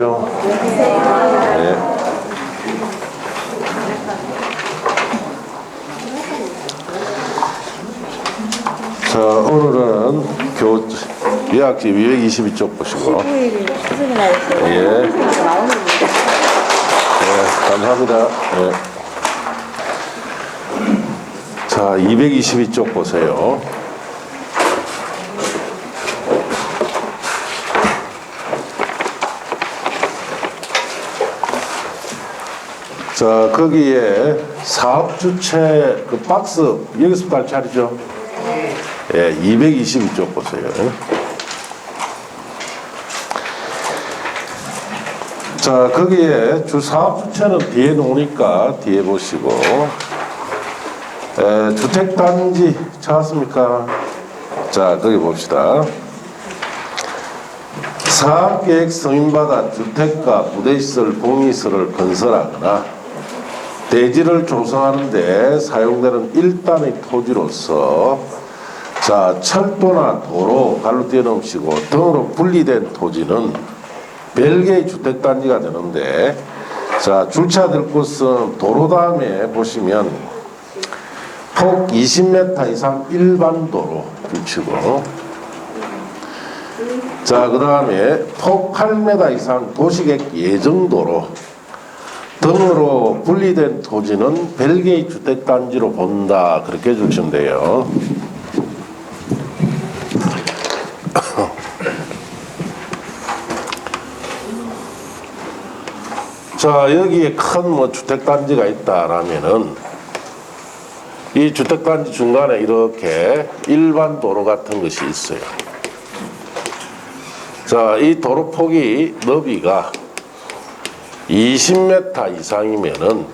네. 자, 오늘은 예약지 222쪽 보시고. 예. 네, 감사합니다. 네. 자, 222쪽 보세요. 자, 거기에 사업주체 그 박스 여기서 발차리죠. 예, 222쪽 보세요. 자, 거기에 사업주체는 뒤에 놓으니까 뒤에 보시고, 주택단지 찾았습니까? 자, 거기 봅시다. 사업계획 승인받아 주택가, 부대시설, 공유시설을 건설하거나 대지를 조성하는 데 사용되는 일단의 토지로서 자, 철도나 도로, 갈로 띄어놓으시고 등으로 분리된 토지는 별개의 주택단지가 되는데, 자, 주차될 곳은 도로 다음에 보시면 폭 20m 이상 일반 도로 줄치고, 자, 그 다음에 폭 8m 이상 도시계획 예정도로 등으로 분리된 토지는 별개의 주택단지로 본다. 그렇게 주시면 돼요. 자, 여기에 큰 주택단지가 있다라면은 이 주택단지 중간에 이렇게 일반 도로 같은 것이 있어요. 자, 이 도로 폭이 너비가 20m 이상이면은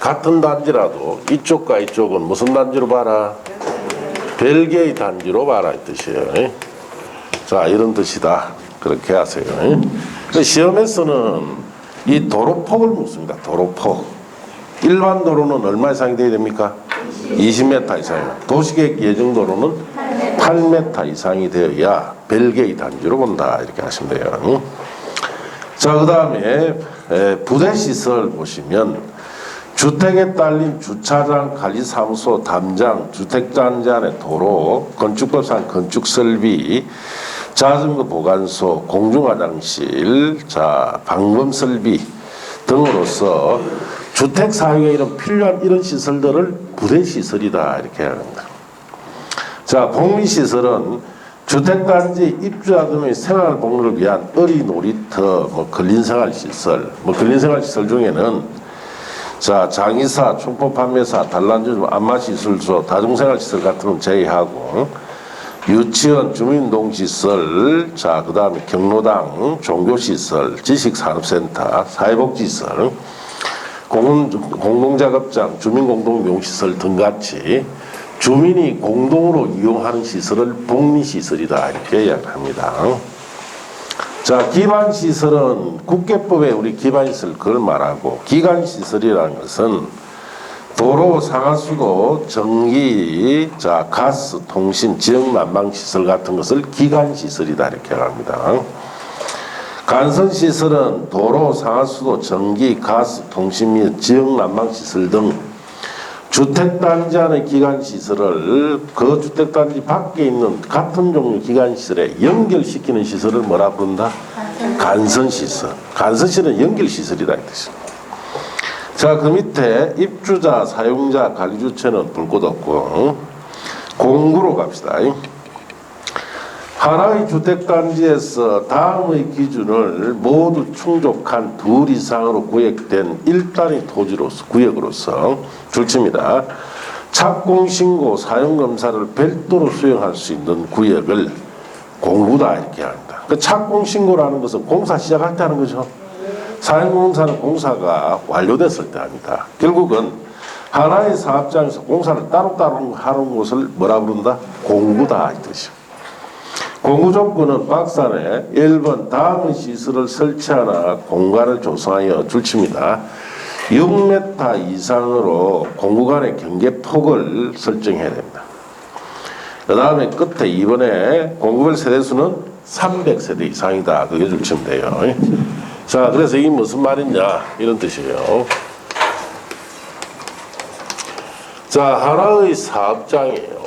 같은 단지라도 이쪽과 이쪽은 무슨 단지로 봐라? 별개의 단지로 봐라 이 뜻이에요. 자, 이런 뜻이다. 그렇게 하세요. 시험에서는 이 도로폭을 묻습니다. 도로폭. 일반 도로는 얼마 이상이 돼야 됩니까? 20m 이상이에요. 도시계획 예정도로는 8m 이상이 되어야 별개의 단지로 본다. 이렇게 하시면 돼요. 자, 그 다음에 부대시설 보시면 주택에 딸린 주차장, 관리사무소, 담장, 주택단지 안의 도로, 건축법상 건축설비, 자전거 보관소, 공중화장실, 자, 방범설비 등으로서 주택 사용에 이런 필요한 이런 시설들을 부대시설이다. 이렇게 합니다. 자, 복리시설은 주택단지 입주자 등의 생활복리를 위한 어리 놀이터, 근린생활시설, 근린생활시설 중에는 자, 장의사, 총포판매사, 단란주, 안마시술소, 다중생활시설 같은 건 제외하고 유치원, 주민운동시설, 자, 그 다음에 경로당, 종교시설, 지식산업센터, 사회복지시설, 공동작업장, 주민공동이용시설 등같이 주민이 공동으로 이용하는 시설을 복리시설이다. 이렇게 이야기합니다. 자, 기반시설은 국계법에 우리 기반시설 그걸 말하고, 기간시설이라는 것은 도로, 상하수도, 전기, 자, 가스, 통신, 지역난방시설 같은 것을 기간시설이다. 이렇게 합니다. 간선시설은 도로, 상하수도, 전기, 가스, 통신 및 지역난방시설 등 주택단지 안의 기간시설을 그 주택단지 밖에 있는 같은 종류 기간시설에 연결시키는 시설을 뭐라 부른다? 간선시설. 간선시설은 연결시설이다. 이 뜻입니다. 자, 그 밑에 입주자, 사용자, 관리주체는 볼 것 없고 공구로 갑시다. 하나의 주택단지에서 다음의 기준을 모두 충족한 둘 이상으로 구역된 일단의 토지로서, 구역으로서 줄칩니다. 착공신고, 사용검사를 별도로 수행할 수 있는 구역을 공구다. 이렇게 합니다. 그 착공신고라는 것은 공사 시작할 때 하는 거죠. 사용검사는 공사가 완료됐을 때 합니다. 결국은 하나의 사업장에서 공사를 따로따로 하는 것을 뭐라 부른다? 공구다. 이 뜻이죠. 공구 조건은 박산에 1번 다음의 시설을 설치하나 공간을 조성하여 줄칩니다. 6m 이상으로 공구 간의 경계폭을 설정해야 됩니다. 그 다음에 끝에 2번에 공구별 세대수는 300세대 이상이다. 그게 줄치면 돼요. 자, 그래서 이게 무슨 말이냐 이런 뜻이에요. 자, 하나의 사업장이에요.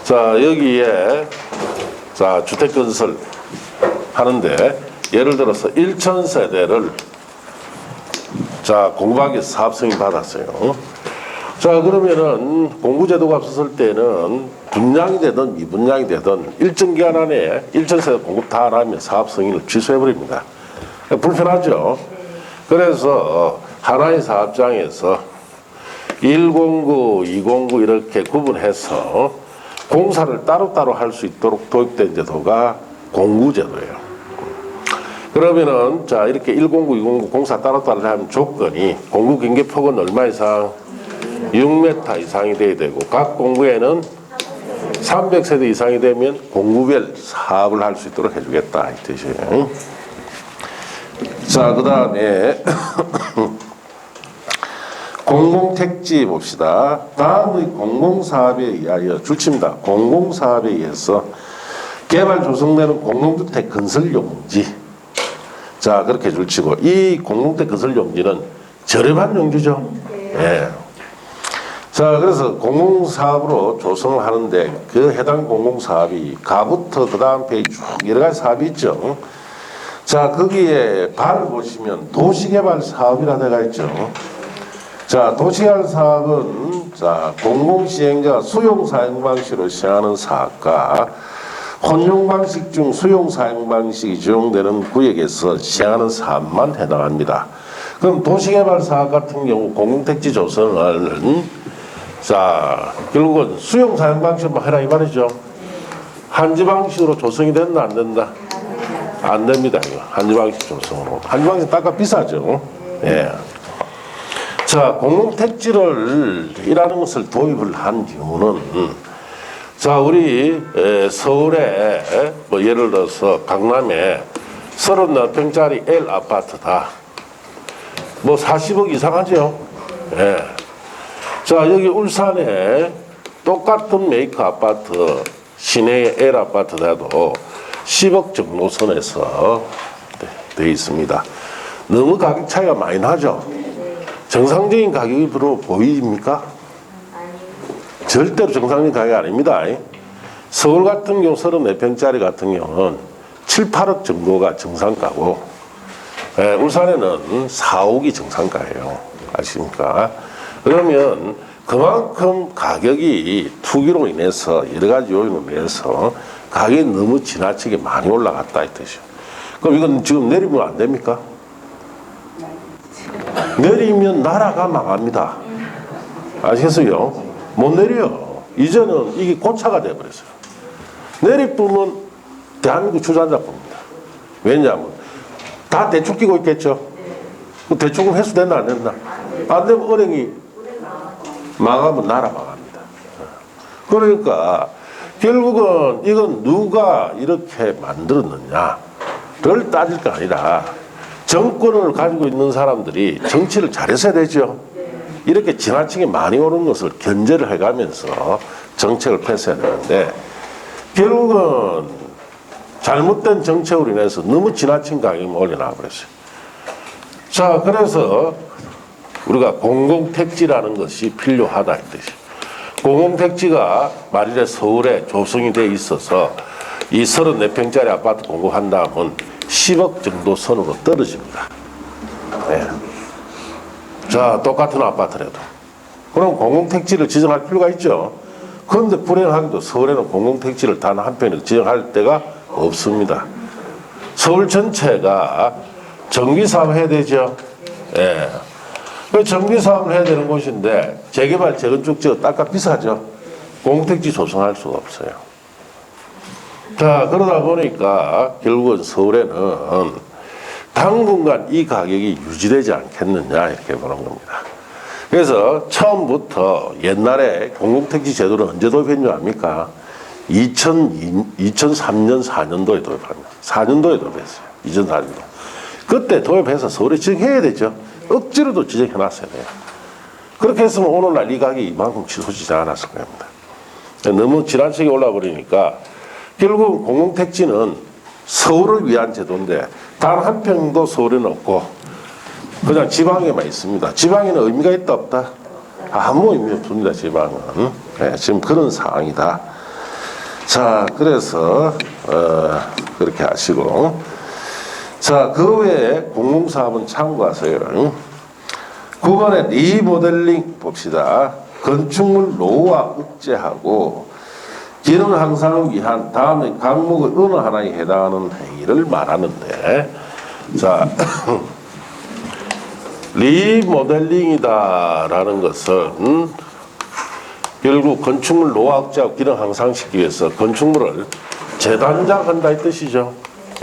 자, 여기에 자, 주택 건설 하는데 예를 들어서 1,000세대를 자, 공급하기 위해서 사업 승인 받았어요. 자, 그러면은 공구제도가 없었을 때는 분양이 되든 미분양이 되든 일정 기간 안에 1,000세대 공급 다 안 하면 사업 승인을 취소해버립니다. 불편하죠. 그래서 하나의 사업장에서 1공구, 2공구 이렇게 구분해서 공사를 따로따로 할 수 있도록 도입된 제도가 공구제도예요. 그러면은 자, 이렇게 1공구, 2공구 공사 따로따로 하면 조건이 공구 경계폭은 얼마 이상? 6m 이상이 돼야 되고 각 공구에는 300세대 이상이 되면 공구별 사업을 할 수 있도록 해주겠다 이 뜻이에요. 자, 그 다음에 공공택지 봅시다. 다음의 공공사업에 의하여 줄칩니다. 공공사업에 의해서 개발 조성되는 공동주택 건설용지. 자, 그렇게 줄치고 이 공동주택 건설용지는 저렴한 용지죠. 예. 자, 그래서 공공사업으로 조성을 하는데 그 해당 공공사업이 가부터 그 다음 페이지 쭉 여러 가지 사업이 있죠. 자, 거기에 발을 보시면 도시개발 사업이라 되어 있죠. 자, 도시개발 사업은 자, 공공시행자가 수용사용방식으로 시행하는 사업과 혼용방식 중 수용사용방식이 적용되는 구역에서 시행하는 사업만 해당합니다. 그럼 도시개발 사업 같은 경우 공공택지 조성을 자, 결국은 수용사용방식만 해라 이 말이죠. 한지방식으로 조성이 된다 안 된다? 안 됩니다. 이거 한지방식 조성으로. 한지방식 땅값 비싸죠. 예. 자, 공공택지를 이라는 것을 도입을 한 이유는 자, 우리 서울에 뭐 예를 들어서 강남에 34평짜리 L 아파트다. 뭐 40억 이상 하죠. 예. 자, 여기 울산에 똑같은 메이커 아파트 시내의 L 아파트라도 10억 정도 선에서 되어 있습니다. 너무 가격 차이가 많이 나죠. 정상적인 가격으로 보입니까? 절대로 정상적인 가격이 아닙니다. 서울 같은 경우 34평짜리 같은 경우는 7, 8억 정도가 정상가고 울산에는 4, 5억이 정상가예요. 아십니까? 그러면 그만큼 가격이 투기로 인해서 여러 가지 요인으로 인해서 가격이 너무 지나치게 많이 올라갔다 이 뜻이죠. 그럼 이건 지금 내리면 안 됩니까? 내리면 나라가 망합니다. 아시겠어요? 못 내려. 이제는 이게 고차가 돼버렸어요. 내리쁘면 대한민국 주저앉아봅니다. 왜냐하면 다 대출 끼고 있겠죠. 그 대출은 회수된다 안 된다? 안 되면 은행이 망하면 나라 망합니다. 그러니까 결국은 이건 누가 이렇게 만들었느냐를 따질 게 아니라 정권을 가지고 있는 사람들이 정치를 잘했어야 되죠. 이렇게 지나치게 많이 오른 것을 견제를 해가면서 정책을 펼쳐야 되는데 결국은 잘못된 정책으로 인해서 너무 지나친 가격이 올려놔 버렸어요. 자, 그래서 우리가 공공택지라는 것이 필요하다 이 뜻이에요. 공공택지가 만일에 서울에 조성이 돼 있어서 이 34평짜리 아파트 공급한다면 10억 정도 선으로 떨어집니다. 네. 자, 똑같은 아파트라도. 그럼 공공택지를 지정할 필요가 있죠. 그런데 불행하게도 서울에는 공공택지를 단 한 편을 지정할 데가 없습니다. 서울 전체가 정비사업 해야 되죠. 예. 그 정비사업을 해야 되는 곳인데 재개발, 재건축 지역 땅값 비싸죠. 공택지 조성할 수가 없어요. 자, 그러다 보니까 결국은 서울에는 당분간 이 가격이 유지되지 않겠느냐 이렇게 보는 겁니다. 그래서 처음부터 옛날에 공공택지 제도를 언제 도입했냐 합니까? 2003년 4년도에 도입합니다. 4년도에 도입했어요. 2004년도. 그때 도입해서 서울에 지정해야 되죠. 억지로도 지정해놨어야 돼요. 그렇게 했으면 오늘날 이 가격이 이만큼 치솟지 않았을 겁니다. 너무 지나치게 올라버리니까 결국 공공택지는 서울을 위한 제도인데 단 한 평도 서울에는 없고 그냥 지방에만 있습니다. 지방에는 의미가 있다 없다? 아무 의미 없습니다. 지방은. 네, 지금 그런 상황이다. 자, 그래서 그렇게 하시고, 자, 그 외에 공공사업은 참고하세요. 9번에 리모델링 봅시다. 건축물 노후화 억제하고 기능 향상을 위한 다음에 항목의 어느 하나에 해당하는 행위를 말하는데, 자, 리모델링이다라는 것은 결국 건축물 노후화 억제하고 기능 향상시키기 위해서 건축물을 재단장한다 이 뜻이죠.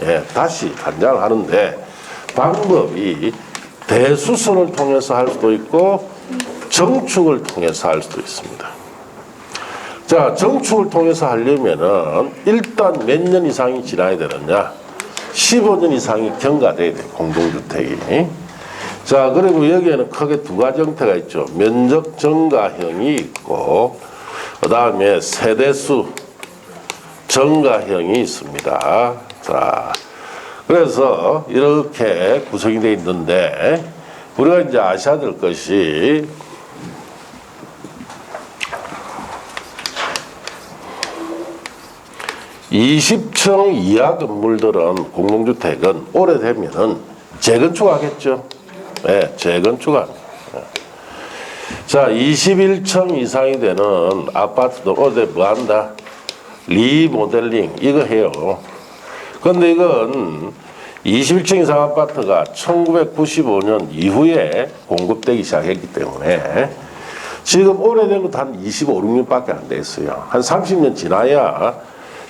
예, 다시 단장하는데 방법이 대수선을 통해서 할 수도 있고 정축을 통해서 할 수도 있습니다. 자, 정축을 통해서 하려면은 일단 몇 년 이상이 지나야 되느냐? 15년 이상이 경과돼야 돼요, 공동주택이. 자, 그리고 여기에는 크게 두 가지 형태가 있죠. 면적 증가형이 있고, 그 다음에 세대수 증가형이 있습니다. 자, 그래서 이렇게 구성이 되어 있는데, 우리가 이제 아셔야 될 것이, 20층 이하 건물들은 공동주택은 오래되면은 재건축하겠죠. 네, 재건축합니다. 자, 21층 이상이 되는 아파트도 어제 뭐 한다? 리모델링 이거 해요. 근데 이건 21층 이상 아파트가 1995년 이후에 공급되기 시작했기 때문에 지금 오래된 것도 한 25, 6년밖에 안 됐어요. 한 30년 지나야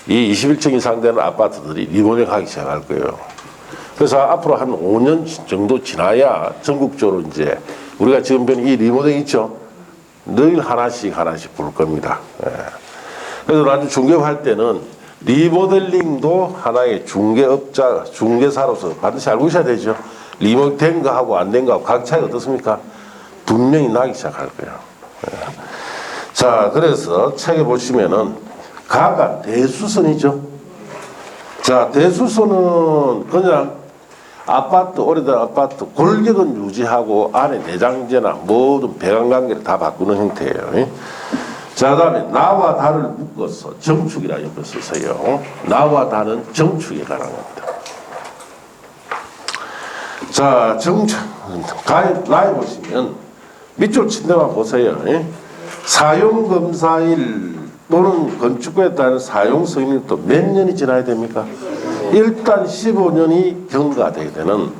이 21층 이상 되는 아파트들이 리모델링 하기 시작할 거예요. 그래서 앞으로 한 5년 정도 지나야 전국적으로 이제 우리가 지금 보는 이 리모델링 있죠? 늘 하나씩 부를 겁니다. 예. 그래서 나중에 중개할 때는 리모델링도 하나의 중개사로서 반드시 알고 있어야 되죠. 리모델링 된 거하고 안 된 거하고 각 차이가 어떻습니까? 분명히 나기 시작할 거예요. 예. 자, 그래서 책에 보시면은 가가 대수선이죠. 자, 대수선은 그냥 아파트, 오래된 아파트 골격은 유지하고 안에 내장재나 모든 배관관계를 다 바꾸는 형태예요. 자, 그 다음에 나와 다를 묶어서 정축이라 옆에 쓰세요. 나와 다는 정축에 관한 겁니다. 자, 정축 가입 보시면 밑줄 친 데만 보세요. 사용검사일 또는 건축구에 따른 사용 승인이 또 몇 년이 지나야 됩니까? 일단 15년이 경과되게 되는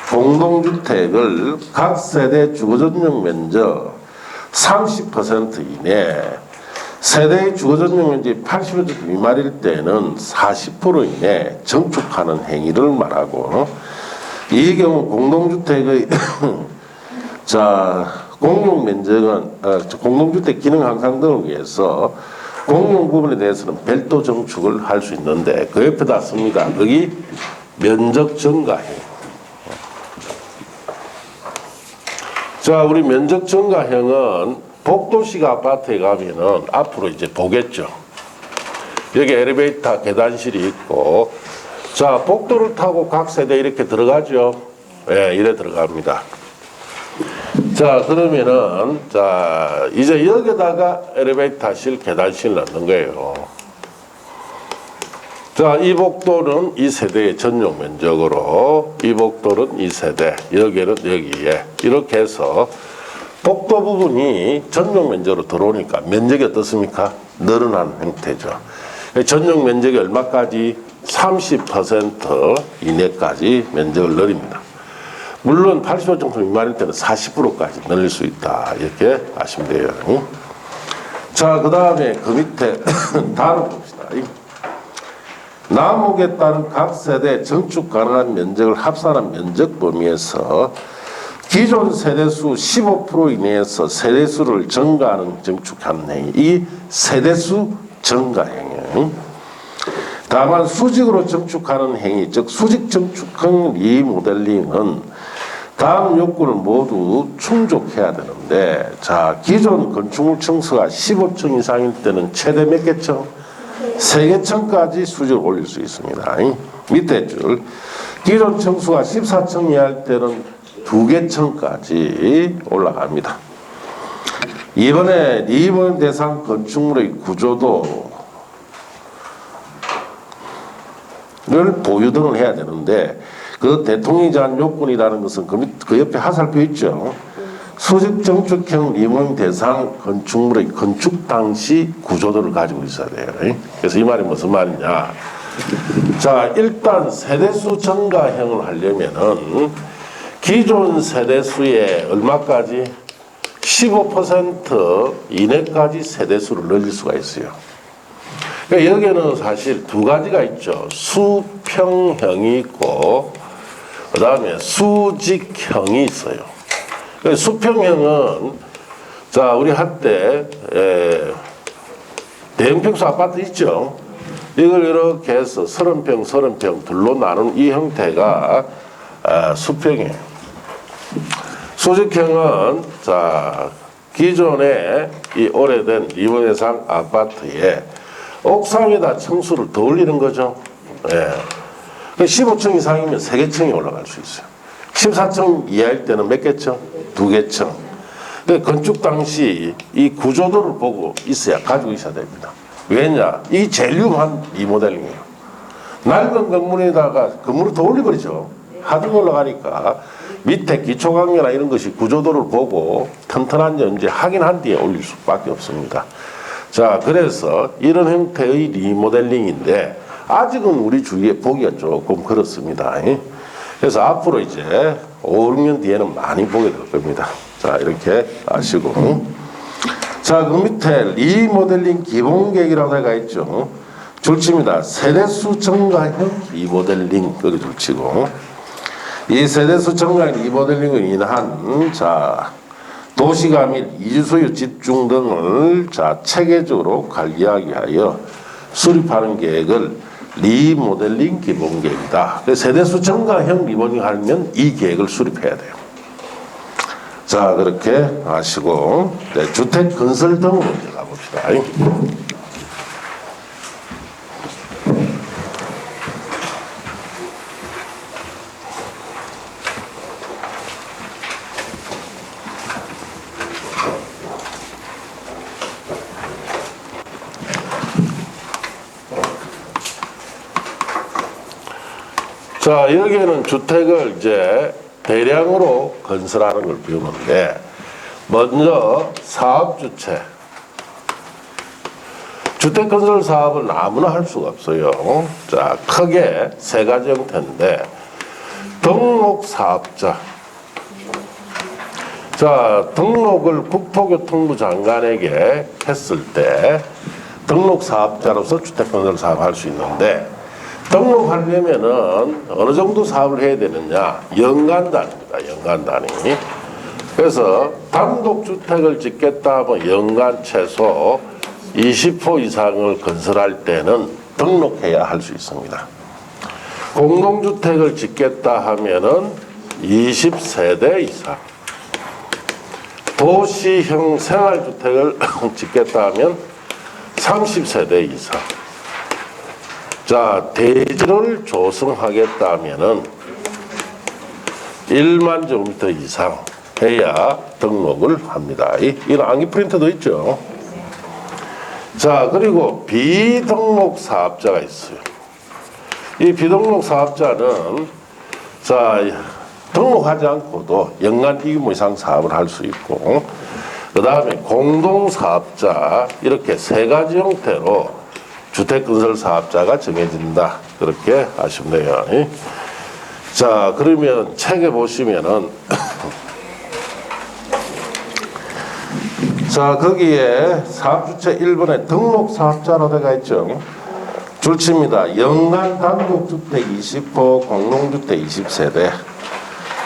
공동주택을 각 세대 주거전용 면적 30% 이내, 세대의 주거전용 면적이 80% 미만일 때는 40% 이내 정축하는 행위를 말하고, 이 경우 공동주택의 자, 공용 면적은 공동주택 기능 향상 등을 위해서 공용 부분에 대해서는 별도 정축을 할 수 있는데 그 옆에다 씁니다. 거기 면적 증가형. 자, 우리 면적 증가형은 복도식 아파트에 가면은 앞으로 이제 보겠죠. 여기 엘리베이터 계단실이 있고, 자, 복도를 타고 각 세대 이렇게 들어가죠. 예, 이래 들어갑니다. 자, 그러면은, 자, 이제 여기다가 엘리베이터실, 계단실 넣는 거예요. 자, 이 복도는 이 세대의 전용 면적으로, 이 복도는 이 세대, 여기는 여기에. 이렇게 해서 복도 부분이 전용 면적으로 들어오니까 면적이 어떻습니까? 늘어난 형태죠. 전용 면적이 얼마까지? 30% 이내까지 면적을 늘립니다. 물론 80% 정도 미만일 때는 40%까지 늘릴 수 있다. 이렇게 아시면 돼요. 자, 그 다음에 그 밑에 단어 봅시다. 남목에 따른 각 세대 정축 가능한 면적을 합산한 면적 범위에서 기존 세대수 15% 이내에서 세대수를 증가하는 정축하는 행위. 이 세대수 증가행위. 다만 수직으로 정축하는 행위, 즉 수직 정축형 리모델링은 다음 요건을 모두 충족해야 되는데, 자, 기존 건축물 층수가 15층 이상일 때는 최대 몇 개층? 3개층까지 수준을 올릴 수 있습니다. 밑에 줄 기존 층수가 14층 이하일 때는 2개층까지 올라갑니다. 이번에 리모델링 대상 건축물의 구조도를 보유 등을 해야 되는데 그 대통령이 정한 요건이라는 것은 그 옆에 하살표 있죠. 수직 정축형 리모델링 대상 건축물의 건축 당시 구조도를 가지고 있어야 돼요. 그래서 이 말이 무슨 말이냐. 자, 일단 세대수 증가형을 하려면은 기존 세대수의 얼마까지? 15% 이내까지 세대수를 늘릴 수가 있어요. 그러니까 여기에는 사실 두 가지가 있죠. 수평형이 있고 그 다음에 수직형이 있어요. 그러니까 수평형은 자 우리 한때 대형평수 아파트 있죠. 이걸 이렇게 해서 30평 둘로 나눈 이 형태가 수평이에요. 수직형은 자 기존의 이 오래된 리모델링 아파트에 옥상에다 층수를 더 올리는 거죠. 예. 15층 이상이면 3개층이 올라갈 수 있어요. 14층 이하일 때는 몇 개층? 2개층. 근데 건축 당시 이 구조도를 보고 가지고 있어야 됩니다. 왜냐? 이게 제일 위험한 리모델링이에요. 낡은 건물에다가 건물을 더 올려버리죠. 하등 올라가니까 밑에 기초강계나 이런 것이 구조도를 보고 튼튼한지 이제 확인한 뒤에 올릴 수밖에 없습니다. 자, 그래서 이런 형태의 리모델링인데 아직은 우리 주위에 보기가 조금 그렇습니다. 그래서 앞으로 이제 5, 6년 뒤에는 많이 보게 될 겁니다. 자, 이렇게 아시고. 자, 그 밑에 리모델링 기본계획이라고 해가 있죠. 줄칩니다. 세대수 증가형 리모델링, 거기 줄치고. 이 세대수 증가형 리모델링으로 인한, 자, 도시가 및 이주소유 집중 등을 자, 체계적으로 관리하기 위하여 수립하는 계획을 리모델링 기본계획이다. 세대수 증가형 리모델링 하면 이 계획을 수립해야 돼요. 자, 그렇게 아시고, 네, 주택 건설 등으로 가봅시다. 자, 여기에는 주택을 이제 대량으로 건설하는 걸 배우는데, 먼저 사업주체. 주택건설 사업은 아무나 할 수가 없어요. 자, 크게 3가지 형태인데, 등록사업자. 자, 등록을 국토교통부 장관에게 했을 때, 등록사업자로서 주택건설 사업을 할 수 있는데, 등록하려면은 어느 정도 사업을 해야 되느냐? 연간 단위입니다. 연간 단위. 그래서 단독주택을 짓겠다 하면 연간 최소 20호 이상을 건설할 때는 등록해야 할 수 있습니다. 공동주택을 짓겠다 하면은 20세대 이상. 도시형 생활주택을 짓겠다 하면 30세대 이상. 자, 대지를 조성하겠다면은 1만 제곱미터 이상 해야 등록을 합니다. 이런 암기 프린터도 있죠. 자, 그리고 비등록 사업자가 있어요. 이 비등록 사업자는 자, 등록하지 않고도 연간 이 규모 이상 사업을 할 수 있고, 그 다음에 공동사업자, 이렇게 3가지 형태로 주택건설 사업자가 정해진다. 그렇게 아시면 돼요. 자, 그러면 책에 보시면은 자, 거기에 사업주체 1번에 등록사업자로 되어 있죠. 줄칩니다. 연간 단독주택 20호, 공동주택 20세대.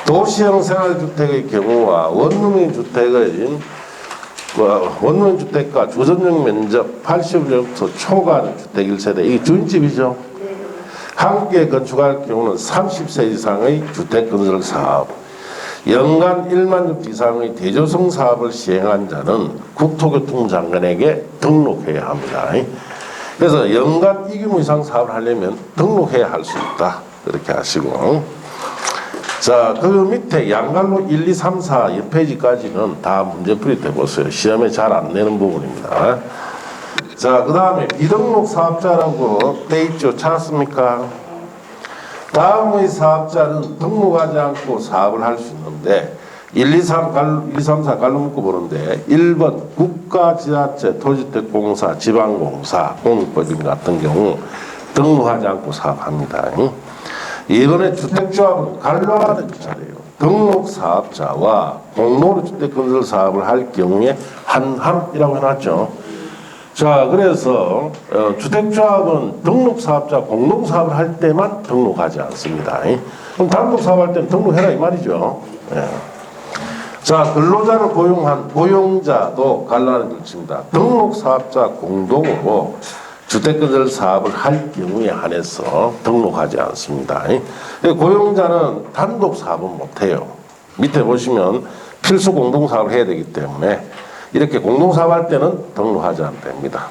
도시형 생활주택의 경우와 원룸형 주택의 원룸 주택과 주전용 면적 80제곱미터 초과하는 주택 1세대, 이게 주인집이죠. 함께 건축할 경우는 30세 이상의 주택 건설 사업, 연간 1만 주 이상의 대조성 사업을 시행한 자는 국토교통부 장관에게 등록해야 합니다. 그래서 연간 이 규모 이상 사업을 하려면 등록해야 할 수 있다. 그렇게 하시고. 자, 그 밑에 양갈로 1, 2, 3, 4 옆페이지까지는 다 문제풀이 돼 보세요. 시험에 잘 안 내는 부분입니다. 자, 그 다음에 비등록 사업자라고 돼 있죠. 찾았습니까? 다음의 사업자는 등록하지 않고 사업을 할 수 있는데 1, 2, 3, 4 갈로 묶어 보는데 1번 국가, 지자체, 토지주택공사, 지방공사, 공익법인 같은 경우 등록하지 않고 사업합니다. 2번에 주택조합은 갈로 하나 더 차례예요. 등록사업자와 공로로 주택건설 사업을 할 경우에 한함이라고 해놨죠. 자, 그래서 주택조합은 등록사업자 공동사업을 할 때만 등록하지 않습니다. 그럼 단독사업할 때는 등록해라 이 말이죠. 예. 자, 근로자를 고용한 고용자도 갈라는 조치입니다. 등록사업자 공동으로 주택건설 사업을 할 경우에 한해서 등록하지 않습니다. 고용자는 단독 사업은 못해요. 밑에 보시면 필수 공동사업을 해야 되기 때문에 이렇게 공동사업 할 때는 등록하지 않으면 됩니다.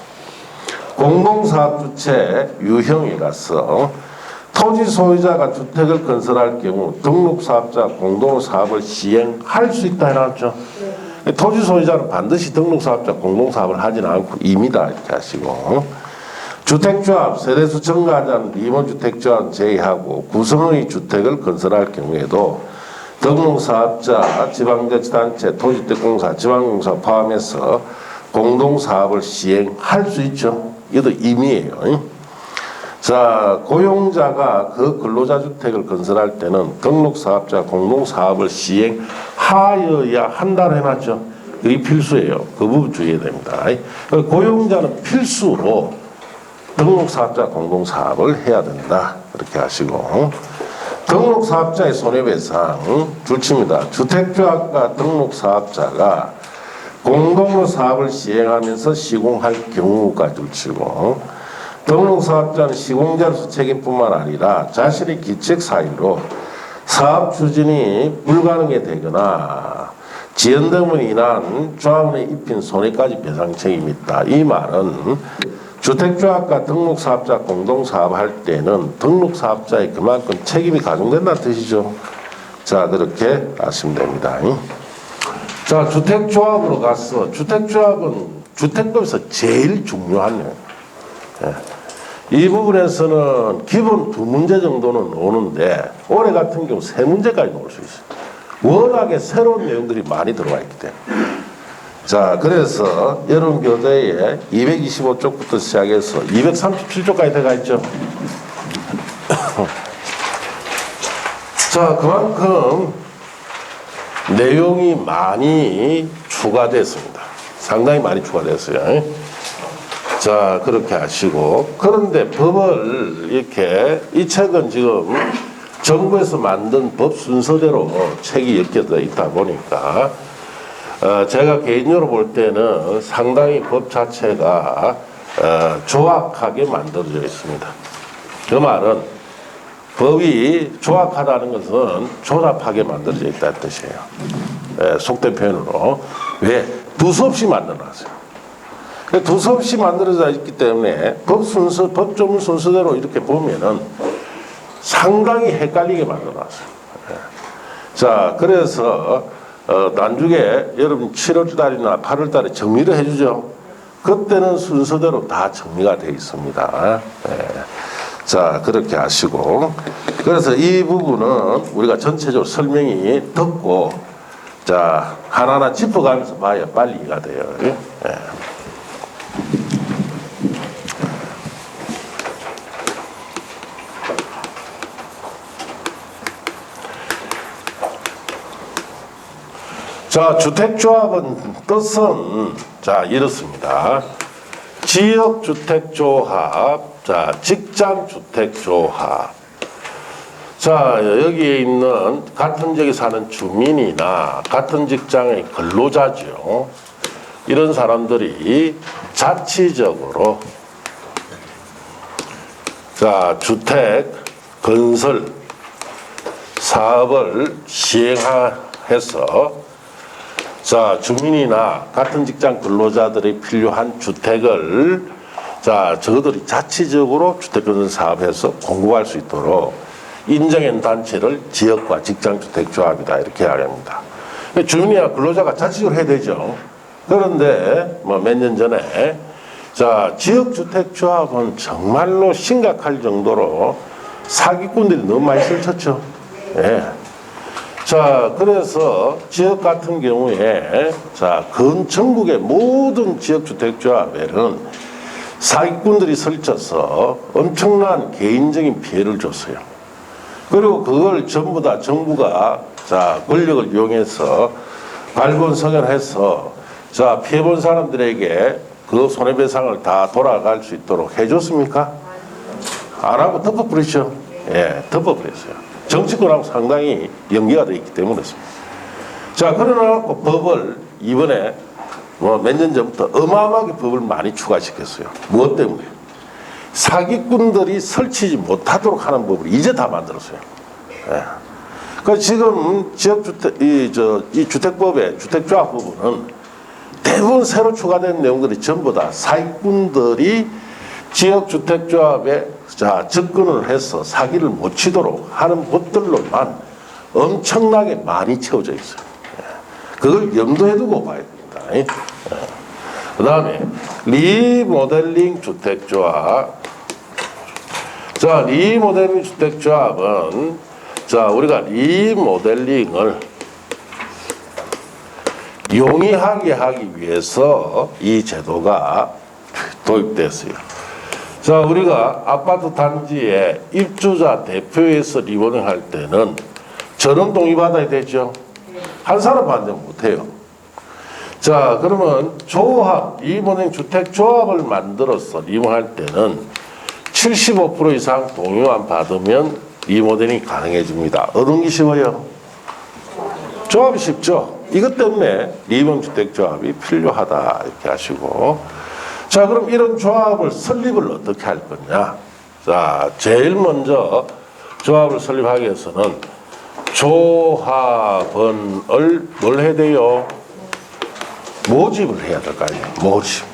공동사업 주체 유형이라서 토지 소유자가 주택을 건설할 경우 등록사업자 공동사업을 시행할 수 있다 해놨죠. 토지 소유자는 반드시 등록사업자 공동사업을 하지는 않고 임의다 이렇게 하시고, 주택조합, 세대수 증가하자는 임원주택조합 제외하고 구성의 주택을 건설할 경우에도 등록사업자, 지방자치단체, 토지주택공사, 지방공사 포함해서 공동사업을 시행할 수 있죠. 이것도 임의예요. 자, 고용자가 그 근로자 주택을 건설할 때는 등록사업자 공동사업을 시행하여야 한다고 해놨죠. 그게 필수예요. 그 부분 주의해야 됩니다. 고용자는 필수로 등록사업자 공동사업을 해야 된다. 그렇게 하시고, 등록사업자의 손해배상 줄칩니다. 주택조합과 등록사업자가 공동으로 사업을 시행하면서 시공할 경우가 줄치고, 등록사업자는 시공자로서 책임뿐만 아니라 자신의 기책 사유로 사업 추진이 불가능해 되거나 지연 등으로 인한 조합원에 입힌 손해까지 배상 책임이 있다. 이 말은 주택조합과 등록사업자 공동사업할 때는 등록사업자에 그만큼 책임이 가중된다는 뜻이죠. 자, 그렇게 아시면 됩니다. 자, 주택조합으로 가서 주택조합은 주택법에서 제일 중요한 내용. 이 부분에서는 기본 2문제 정도는 오는데 올해 같은 경우 3문제까지 올 수 있어요. 워낙에 새로운 내용들이 많이 들어와 있기 때문에. 자, 그래서 여러분 교재에 225쪽부터 시작해서 237쪽까지 들어가 있죠. 자, 그만큼 내용이 많이 추가됐습니다. 상당히 많이 추가됐어요. 자, 그렇게 하시고, 그런데 법을 이렇게, 이 책은 지금 정부에서 만든 법 순서대로 책이 엮여져 있다 보니까 제가 개인적으로 볼 때는 상당히 법 자체가 조악하게 만들어져 있습니다. 그 말은 법이 조악하다는 것은 조잡하게 만들어져 있다는 뜻이에요. 속된 표현으로. 왜? 두서없이 만들어놨어요. 두서없이 만들어져 있기 때문에 법 순서, 법조문 순서대로 이렇게 보면은 상당히 헷갈리게 만들어놨어요. 자, 그래서 나중에 여러분 7월 달이나 8월 달에 정리를 해주죠. 그때는 순서대로 다 정리가 되어 있습니다. 자, 그렇게 하시고, 그래서 이 부분은 우리가 전체적으로 설명이 듣고, 자, 하나하나 짚어가면서 봐야 빨리 이해가 돼요. 자, 주택조합은 뜻은 자, 이렇습니다. 지역주택조합, 자, 직장주택조합. 자, 여기에 있는 같은 지역에 사는 주민이나 같은 직장의 근로자죠. 이런 사람들이 자치적으로 자, 주택 건설 사업을 시행해서 자, 주민이나 같은 직장 근로자들이 필요한 주택을 자, 저들이 자치적으로 주택건설 사업에서 공급할 수 있도록 인정한 단체를 지역과 직장주택조합이다 이렇게 이야기합니다. 주민이나 근로자가 자치적으로 해야 되죠. 그런데 뭐 몇 년 전에 자, 지역주택조합은 정말로 심각할 정도로 사기꾼들이 너무 많이 설쳤죠. 예. 자, 그래서 지역 같은 경우에 자, 전국의 모든 지역주택조합에는 사기꾼들이 설쳐서 엄청난 개인적인 피해를 줬어요. 그리고 그걸 전부 다 정부가 자, 권력을 이용해서 발본성현해서 자, 피해본 사람들에게 그 손해배상을 다 돌아갈 수 있도록 해줬습니까? 안 하고 덮어버리죠. 예, 덮어버렸어요. 정치권하고 상당히 연계가 되어 있기 때문에 그렇습니다. 자, 그러나 법을 이번에 뭐 몇 년 전부터 어마어마하게 법을 많이 추가시켰어요. 무엇 때문에? 사기꾼들이 설치지 못하도록 하는 법을 이제 다 만들었어요. 예. 그 지금 지역주택, 이 주택법의 주택조합 부분은 대부분 새로 추가된 내용들이 전부 다 사기꾼들이 지역주택조합에 자, 접근을 해서 사기를 못 치도록 하는 법들로만 엄청나게 많이 채워져 있어요. 그걸 염두에 두고 봐야 됩니다. 그 다음에 리모델링 주택조합. 자, 리모델링 주택조합은 자, 우리가 리모델링을 용이하게 하기 위해서 이 제도가 도입됐어요. 자, 우리가 아파트 단지에 입주자 대표에서 리모델링 할 때는 전원 동의받아야 되죠. 한 사람 반대는 못해요. 자, 그러면 조합, 리모델링 주택조합을 만들어서 리모델링 할 때는 75% 이상 동의만 받으면 리모델링이 가능해집니다. 어떤 게 쉬워요? 조합이 쉽죠. 이것 때문에 리모델링 주택조합이 필요하다 이렇게 하시고, 자, 그럼 이런 조합을 설립을 어떻게 할 거냐? 자, 제일 먼저 조합을 설립하기 위해서는 조합원을 뭘 해야 돼요? 모집을 해야 될 거 아니에요. 모집.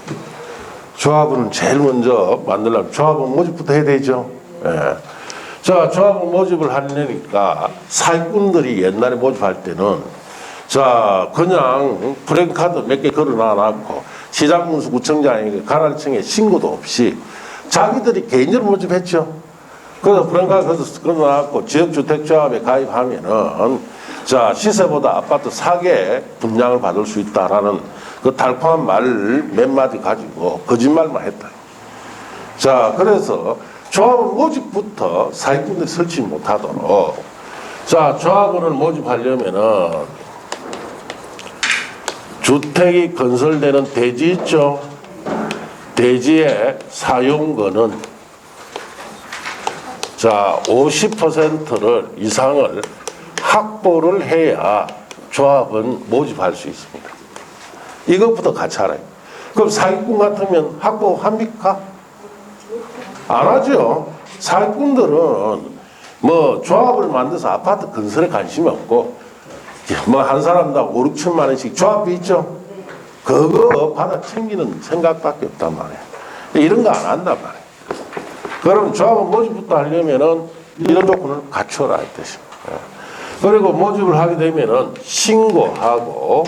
조합원은 제일 먼저 만들려면 조합원 모집부터 해야 되죠. 예. 자, 조합원 모집을 하려니까 사기꾼들이 옛날에 모집할 때는 자, 그냥 프랭카드 몇 개 걸어놔놓고 시장군수구청장에게 가랄청에 신고도 없이 자기들이 개인적으로 모집했죠. 그래서 프랭카드 걸어놔놓고 지역주택조합에 가입하면은 자, 시세보다 아파트 4개 분양을 받을 수 있다라는 그 달콤한 말 몇 마디 가지고 거짓말만 했다. 자, 그래서 조합원 모집부터 사기꾼들이 설치 못하도록 자, 조합원을 모집하려면은 주택이 건설되는 대지 있죠. 대지의 사용권은 자, 50%를 이상을 확보를 해야 조합은 모집할 수 있습니다. 이것부터 같이 알아요. 그럼 사기꾼 같으면 확보합니까? 안 하죠. 사기꾼들은 뭐 조합을 만들어서 아파트 건설에 관심이 없고 뭐 한 사람당 5, 6천만 원씩 조합비 있죠. 그거 받아 챙기는 생각밖에 없단 말이에요. 이런 거 안 한단 말이에요. 그럼 조합은 모집부터 하려면은 이런 조건을 갖춰라 이 뜻입니다. 그리고 모집을 하게 되면은 신고하고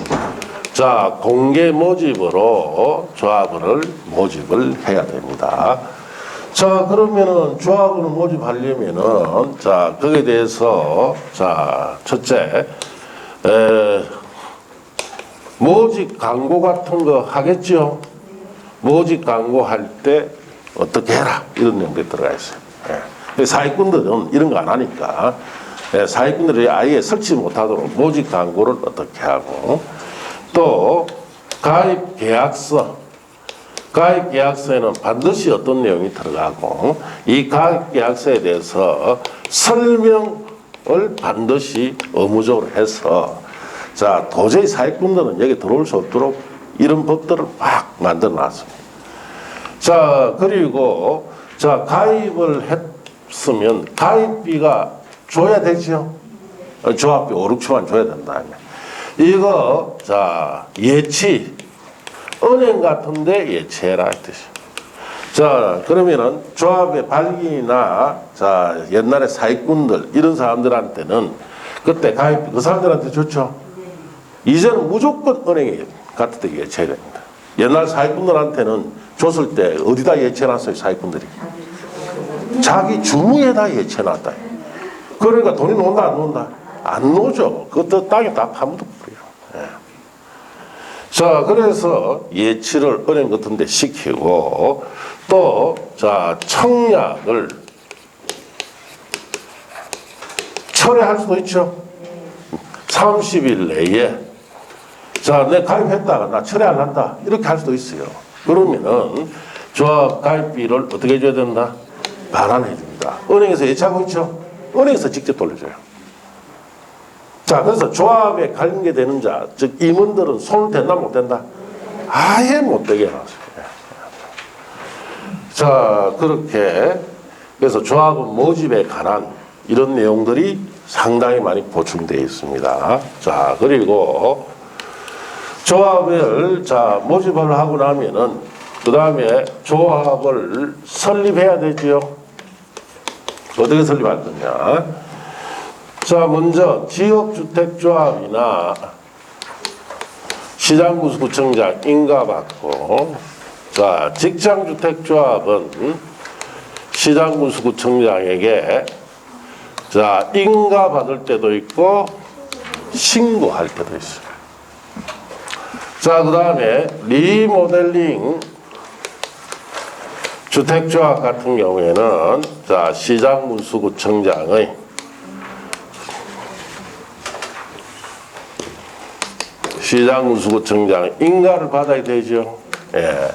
자, 공개 모집으로 조합원을 모집을 해야 됩니다. 자, 그러면은 조합원을 모집하려면은 자, 거기에 대해서 자, 첫째 모집 광고 같은 거 하겠죠. 모집 광고 할 때 어떻게 해라 이런 내용들이 들어가 있어요. 사기꾼들은 이런 거 안 하니까 사기꾼들이 아예 설치 못하도록 모집 광고를 어떻게 하고, 또 가입 계약서에는 반드시 어떤 내용이 들어가고, 이 가입 계약서에 대해서 설명을 반드시 의무적으로 해서 자, 도저히 사기꾼들은 여기 들어올 수 없도록 이런 법들을 막 만들어 놨습니다. 자, 그리고 자, 가입을 했으면 가입비가 줘야 되죠. 조합비 5, 6천만 줘야 된다. 이거 자, 예치 은행 같은데 예치해라 이 뜻이에요. 자, 그러면은 조합의 발기나 자, 옛날에 사익군들 이런 사람들한테는 그때 가입 그 사람들한테 좋죠. 이제는 무조건 은행에 갖다 대기 예치해야 됩니다. 옛날 사익군들한테는 줬을 때 어디다 예치해놨어요, 사익군들이? 자기 주무에다 예치해놨다. 그러니까 돈이 논다, 안 논다? 안 노죠. 그것도 땅에 다 파묻어 버려요. 예. 자, 그래서 예치를 은행 같은 데 시키고, 또, 자, 청약을 철회할 수도 있죠. 30일 내에, 자, 내 가입했다가 나 철회 안 한다. 이렇게 할 수도 있어요. 그러면은, 조합 가입비를 어떻게 해줘야 된다? 반환해 줍니다. 은행에서 예치하고 있죠. 은행에서 직접 돌려줘요. 자, 그래서 조합에 관계되는 자, 즉 임원들은 손을 댄다 못 댄다? 아예 못 되게 해놨어요. 자, 그렇게 그래서 조합은 모집에 관한 이런 내용들이 상당히 많이 보충되어 있습니다. 자, 그리고 조합을 자 모집을 하고 나면은 그 다음에 조합을 설립해야 되지요. 어떻게 설립할 거냐? 자, 먼저 지역주택조합이나 시장구청장 인가받고, 자, 직장주택조합은 시장구청장에게 자 인가받을 때도 있고 신고할 때도 있어요. 자, 그 다음에 리모델링 주택조합 같은 경우에는 자 시장군수구청장의 인가를 받아야 되죠. 예.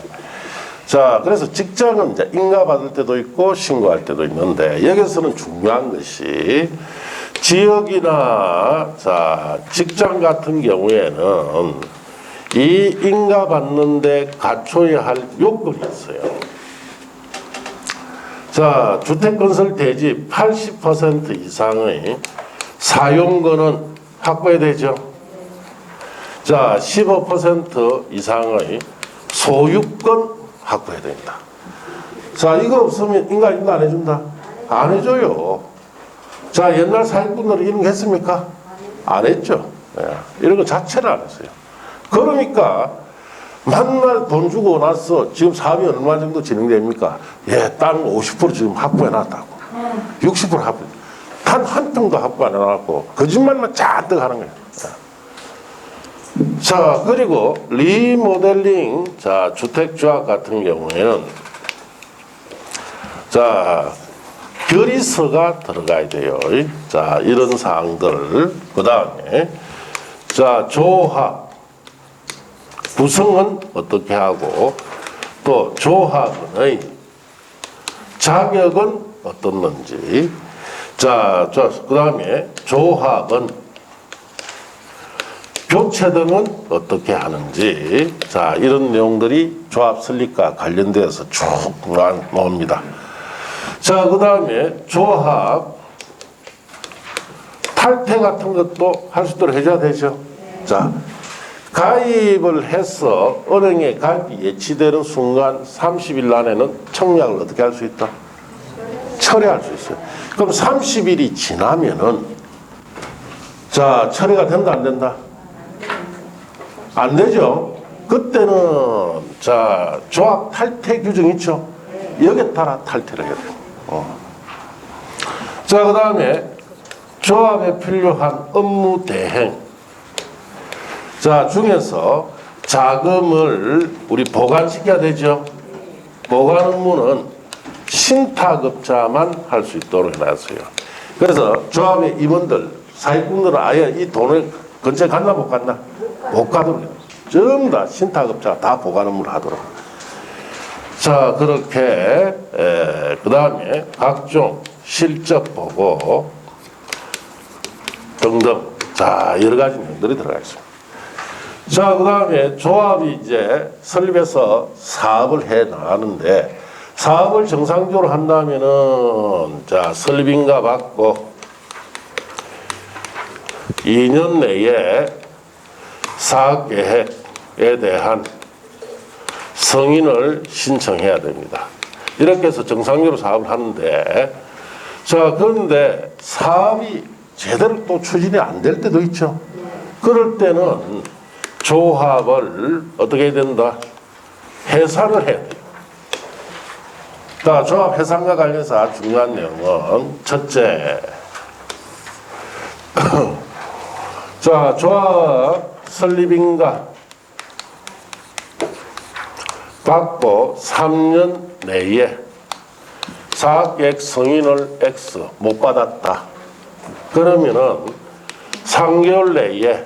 자, 그래서 직장은 이제 인가받을 때도 있고 신고할 때도 있는데 여기서는 중요한 것이 지역이나 자 직장 같은 경우에는 이 인가받는데 갖춰야 할 요건이 있어요. 자, 주택건설 대지 80% 이상의 사용권은 확보해야 되죠. 자, 15% 이상의 소유권 확보해야 됩니다. 자, 이거 없으면 인가 안 해준다? 안 해줘요. 자, 옛날 사익분들은 이런 거 했습니까? 안 했죠. 예, 이런 거 자체를 안 했어요. 그러니까 만날 돈 주고 나서 지금 사업이 얼마 정도 진행됩니까? 예, 땅 50% 지금 확보해 놨다고. 60% 확보. 단 한 평도 확보 안 해놨고 거짓말만 잔뜩 하는 거예요. 자, 그리고 리모델링 자 주택조합 같은 경우에는 자 결의서가 들어가야 돼요. 자, 이런 사항들. 그 다음에 자 조합 구성은 어떻게 하고 또 조합의 자격은 어떻는지. 자, 그 다음에 조합은 교체 등은 어떻게 하는지. 자, 이런 내용들이 조합 설립과 관련되어서 쭉 나옵니다. 자, 그 다음에 조합 탈퇴 같은 것도 할 수 있도록 해줘야 되죠. 자, 가입을 해서 은행에 가입이 예치되는 순간 30일 안에는 청약을 어떻게 할 수 있다? 철회할 수 있어요. 그럼 30일이 지나면은 자, 철회가 된다 안 된다? 안 되죠. 그때는 자 조합 탈퇴 규정 있죠. 여기에 따라 탈퇴를 해야 돼요. 자, 그 다음에 조합에 필요한 업무 대행. 자, 중에서 자금을 우리 보관시켜야 되죠. 보관 업무는 신탁업자만 할 수 있도록 해놨어요. 그래서 조합의 임원들, 사익분들은 아예 이 돈을 근처에 갔나 못 갔나? 못 가도록 해요. 전부 다 신탁업자가 다 보관 업무를 하도록. 자, 그렇게 그 다음에 각종 실적 보고 등등. 자, 여러 가지 내용들이 들어가 있습니다. 자, 그 다음에 조합이 이제 설립해서 사업을 해 나가는데 사업을 정상적으로 한다면은 자, 설립인가 받고 2년 내에 사업계획에 대한 승인을 신청해야 됩니다. 이렇게 해서 정상적으로 사업을 하는데, 자, 그런데 사업이 제대로 또 추진이 안 될 때도 있죠. 그럴 때는 조합을 어떻게 해야 된다? 해산을 해야 돼요. 자, 조합 해산과 관련해서 아주 중요한 내용은 첫째, 자, 조합 설립인가 받고 3년 내에 사업계획 승인을 X 못 받았다. 그러면은 3개월 내에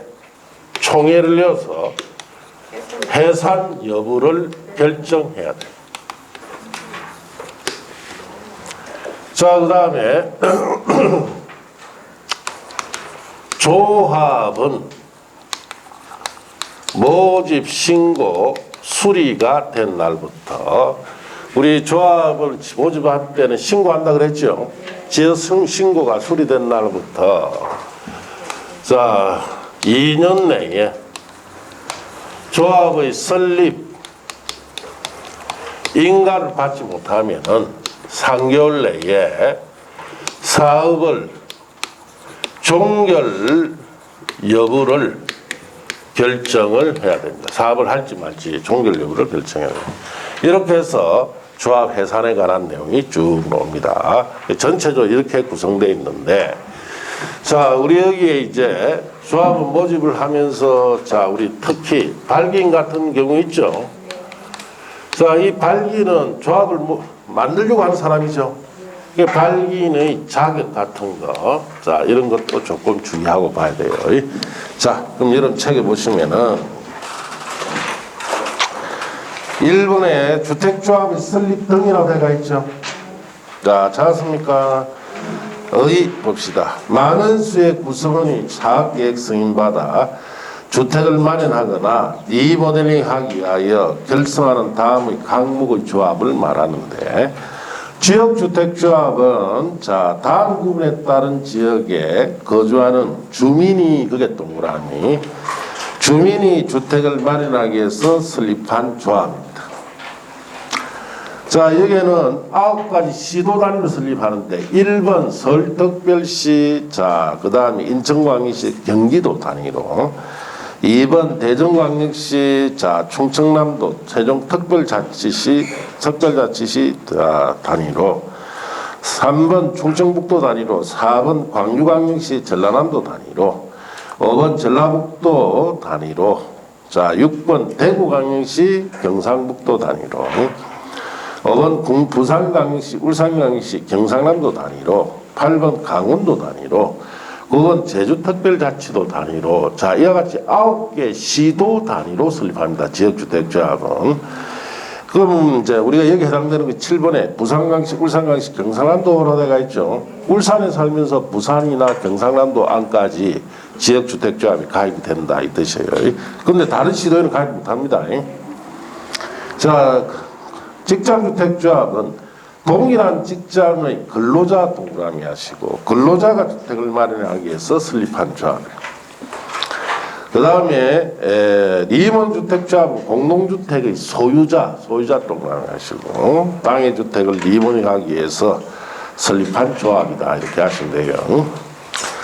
총회를 열어서 해산 여부를 결정해야 돼. 자, 그 다음에 조합은 모집 신고 수리가 된 날부터, 우리 조합을 모집할 때는 신고한다 그랬죠. 지역 신고가 수리된 날부터 자 2년 내에 조합의 설립 인가를 받지 못하면은 3개월 내에 사업을 종결 여부를 결정을 해야 됩니다. 사업을 할지 말지 종결 여부를 결정해야 됩니다. 이렇게 해서 조합 해산에 관한 내용이 쭉 나옵니다. 전체적으로 이렇게 구성되어 있는데, 자, 우리 여기에 이제 조합을 모집을 하면서, 자, 우리 특히 발기인 같은 경우 있죠. 자, 이 발기인은 조합을 만들려고 하는 사람이죠. 발기인의 자격 같은 거, 자, 이런 것도 조금 주의하고 봐야 돼요. 자, 그럼 여러분 책에 보시면은 1번에 주택조합의 설립 등이라고 되어 있죠. 자, 찾았습니까? 봅시다. 많은 수의 구성원이 사업계획 승인받아 주택을 마련하거나 리모델링하기 위하여 결성하는 다음의 강목의 조합을 말하는데, 지역주택조합은 자 다음 구분에 따른 지역에 거주하는 주민이, 그게 동그라미, 주민이 주택을 마련하기 위해서 설립한 조합입니다. 자, 여기에는 9가지 시도 단위로 설립하는데, 1번 서울특별시, 자, 그 다음에 인천광역시 경기도 단위로, 2번 대전광역시, 자, 충청남도 세종특별자치시 단위로, 3번 충청북도 단위로, 4번 광주광역시 전라남도 단위로, 5번 전라북도 단위로, 자, 6번 대구광역시 경상북도 단위로, 5번 부산광역시 울산광역시 경상남도 단위로, 8번 강원도 단위로, 9번 제주특별자치도 단위로, 자, 이와 같이 9개 시도 단위로 설립합니다. 지역주택조합은. 그럼 이제 우리가 여기 해당되는 게 7번에 부산광역시, 울산광역시, 경상남도로 되어 있죠. 울산에 살면서 부산이나 경상남도 안까지 지역주택조합이 가입이 된다, 이 뜻이에요. 그런데 다른 시도에는 가입 못합니다. 자, 직장주택조합은 동일한 직장의 근로자 동그라미 하시고, 근로자가 주택을 마련하기 위해서 설립한 조합이에요. 그 다음에 리몬주택조합은 공동주택의 소유자 동그라미 하시고, 땅의 주택을 리모닝하기 위해서 설립한 조합이다, 이렇게 하시면 돼요.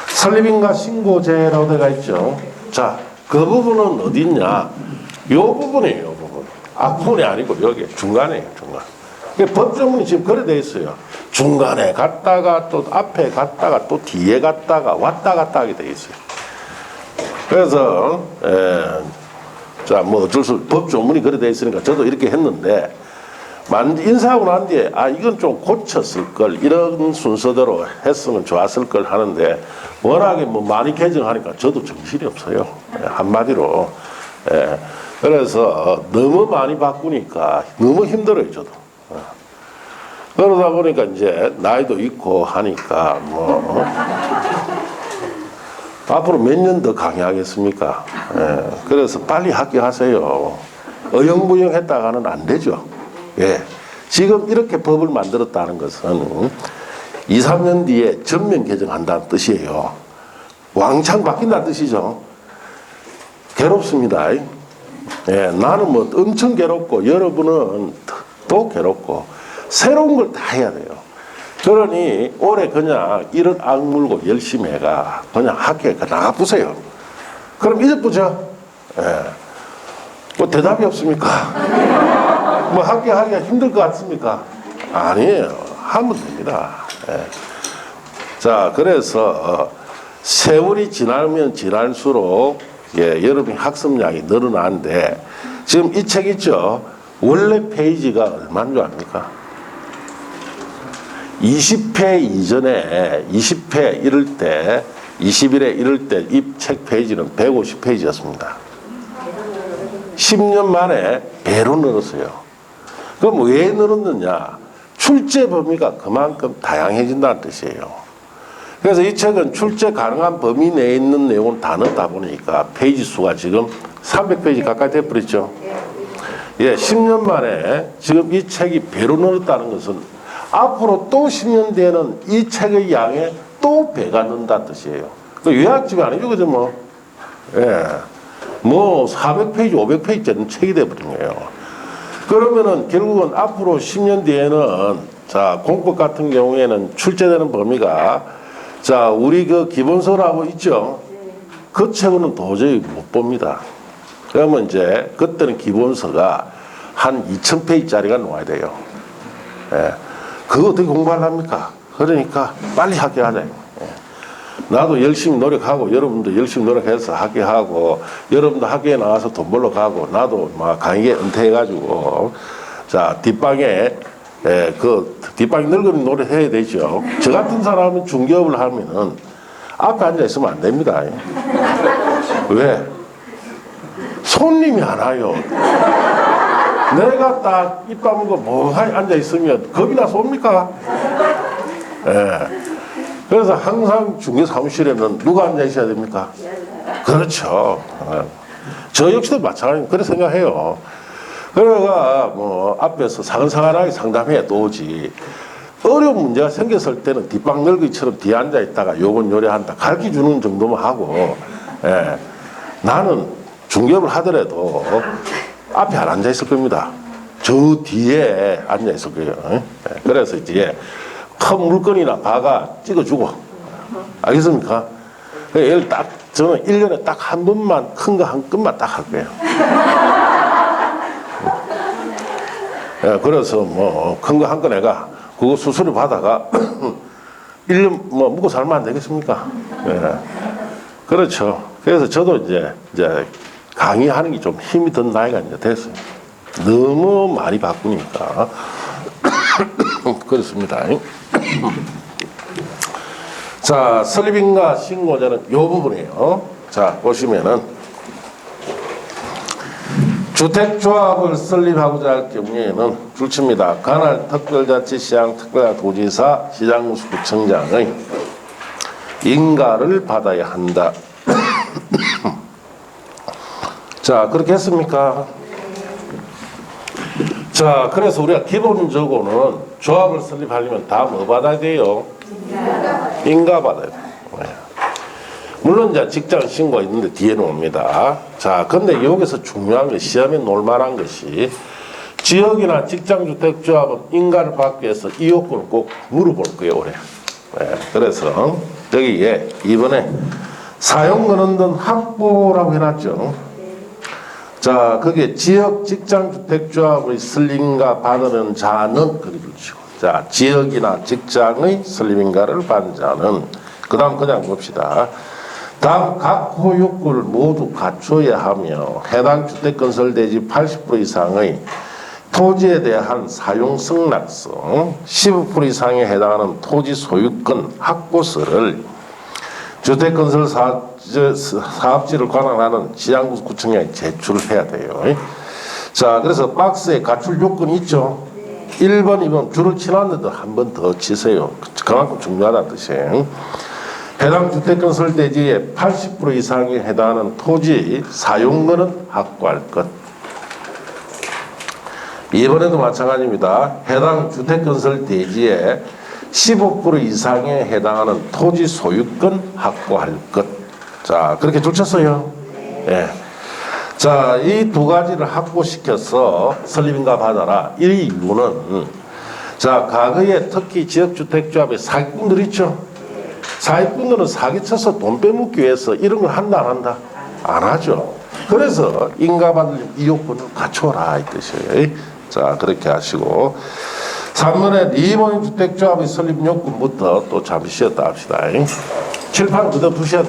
설립인가 신고제라고 되어 있죠. 자, 그 부분은 어디 있냐? 요 부분이에요, 요 부분. 앞부분이 아니고 여기 중간이에요, 중간. 법조문이 지금 그래 돼 있어요. 중간에 갔다가 또 앞에 갔다가 또 뒤에 갔다가 왔다 갔다 하게 돼 있어요. 그래서 자, 뭐 어쩔 수, 법조문이 그래 돼 있으니까 저도 이렇게 했는데, 인사하고 난 뒤에 이건 좀 고쳤을 걸, 이런 순서대로 했으면 좋았을 걸 하는데, 워낙에 뭐 많이 개정하니까 저도 정신이 없어요. 한마디로. 그래서 너무 많이 바꾸니까 너무 힘들어요, 저도. 그러다 보니까 이제 나이도 있고 하니까 뭐 앞으로 몇 년 더 강의하겠습니까? 그래서 빨리 합격하세요. 어영부영 했다가는 안 되죠. 지금 이렇게 법을 만들었다는 것은 2, 3년 뒤에 전면 개정한다는 뜻이에요. 왕창 바뀐다는 뜻이죠. 괴롭습니다. 나는 뭐 엄청 괴롭고, 여러분은 또 괴롭고, 새로운 걸 다 해야 돼요. 그러니 올해 그냥 이런 악물고 열심히 해가 그냥 학교에 나가보세요. 그럼 잊어보죠. 예. 뭐 대답이 없습니까? 뭐 학교 하기가 힘들 것 같습니까? 아니에요. 하면 됩니다. 예. 자, 그래서 세월이 지나면 지날수록 예, 여러분이 학습량이 늘어나는데 지금 이 책 있죠? 원래 페이지가 얼마인 줄 압니까? 20회 이전에 20회 이럴 때 20일에 이럴 때 이 책 페이지는 150페이지였습니다. 10년 만에 배로 늘었어요. 그럼 왜 늘었느냐? 출제 범위가 그만큼 다양해진다는 뜻이에요. 그래서 이 책은 출제 가능한 범위 내에 있는 내용은 다 넣다 보니까 페이지 수가 지금 300페이지 가까이 돼버렸죠. 예, 10년 만에 지금 이 책이 배로 늘었다는 것은 앞으로 또 10년 뒤에는 이 책의 양에 또 배가 는다는 뜻이에요. 그 요약집이 아니죠, 그죠, 뭐. 예. 뭐, 400페이지, 500페이지짜리 책이 돼버린 거예요. 그러면은 결국은 앞으로 10년 뒤에는 자, 공법 같은 경우에는 출제되는 범위가 자, 우리 그 기본서라고 있죠? 그 책은 도저히 못 봅니다. 그러면 이제 그때는 기본서가 한 2000페이지짜리가 나와야 돼요. 예. 그거 어떻게 공부하려합니까? 그러니까 빨리 학교하자. 나도 열심히 노력하고 여러분도 열심히 노력해서 학교하고 여러분도 학교에 나와서 돈 벌러 가고 나도 막 강의에 은퇴해가지고 자 뒷방에 그 뒷방에 늙은이 노래해야 되죠. 저 같은 사람은 중개업을 하면은 앞에 앉아 있으면 안 됩니다. 왜? 손님이 안 와요. 내가 딱 입 다물고 멍하니 앉아 있으면 겁이 나서 옵니까? 예. 그래서 항상 중개 사무실에는 누가 앉아 있어야 됩니까? 그렇죠. 저 역시도 마찬가지입니다. 그렇게 생각해요. 그래가 뭐 앞에서 사근사근하게 상담해 또 오지. 어려운 문제가 생겼을 때는 뒷방 늙이처럼 뒤에 앉아 있다가 요건 요래한다 가르쳐 주는 정도만 하고 예. 나는 중개업을 하더라도 앞에 안 앉아 있을 겁니다. 저 뒤에 앉아 있을 거예요. 예. 그래서 이제 큰 물건이나 바가 찍어주고 알겠습니까? 얘를 딱 저는 1년에 딱 한 번만 큰 거 한 건만 딱 할 거예요. 예, 그래서 뭐 큰 거 한 건 내가 그거 수수료 받아가 1년 뭐 묵고 살면 안 되겠습니까? 예. 그렇죠. 그래서 저도 이제 강의하는 게 좀 힘이 든 나이가 이제 됐어요. 너무 많이 바꾸니까. 그렇습니다. 자, 설립인가 신고자는 이 부분이에요. 자, 보시면은 주택조합을 설립하고자 할 경우에는 줄칩니다. 관할 특별자치시장 특별도지사 시장구청장의 인가를 받아야 한다. 자, 그렇게 했습니까? 자, 그래서 우리가 기본적으로는 조합을 설립하려면 다 뭐 받아야 돼요? 인가 받아야 돼요. 물론 이제 직장 신고가 있는데 뒤에는 옵니다. 자, 근데 여기서 중요한 게 시험에 놀만한 것이 지역이나 직장주택조합은 인가를 받기 위해서 이 요건을 꼭 물어볼 거예요, 올해. 그래서 여기에 이번에 사용권은 등 확보라고 해놨죠. 자, 그게 지역 직장주택조합의 설립인가 받는 자는 그리 붙이고, 자, 지역이나 직장의 설립인가를 받는 자는 그 다음 그냥 봅시다. 다음 각 호요건을 모두 갖춰야 하며 해당 주택건설대지 80% 이상의 토지에 대한 사용 승낙성 15% 이상에 해당하는 토지 소유권 확보서를 주택건설 사업지를 관할하는 지방구청장에 제출해야 돼요. 자, 그래서 박스에 갖출 요건이 있죠. 1번, 2번 줄을 치놨는데 한 번 더 치세요. 그만큼 중요하다는 뜻이에요. 해당 주택건설 대지의 80% 이상에 해당하는 토지 사용권은 확보할 것. 이번에도 마찬가지입니다. 해당 주택건설 대지의 15% 이상에 해당하는 토지 소유권 확보할 것. 자, 그렇게 줄쳤어요. 예. 자, 이 두 가지를 확보시켜서 설립인가 받아라. 이 이유는 자, 과거에 특히 지역주택조합의 사기꾼들 있죠. 사기꾼들은 사기쳐서 돈 빼먹기 위해서 이런 걸 한다 안 한다? 안 하죠. 그래서 인가받을 이용권을 갖춰라 이 뜻이에요. 자, 그렇게 하시고 3번에 리모닝 주택조합의 설립 요건부터 또 잠시 쉬었다 합시다. 칠판 그대로 두셔야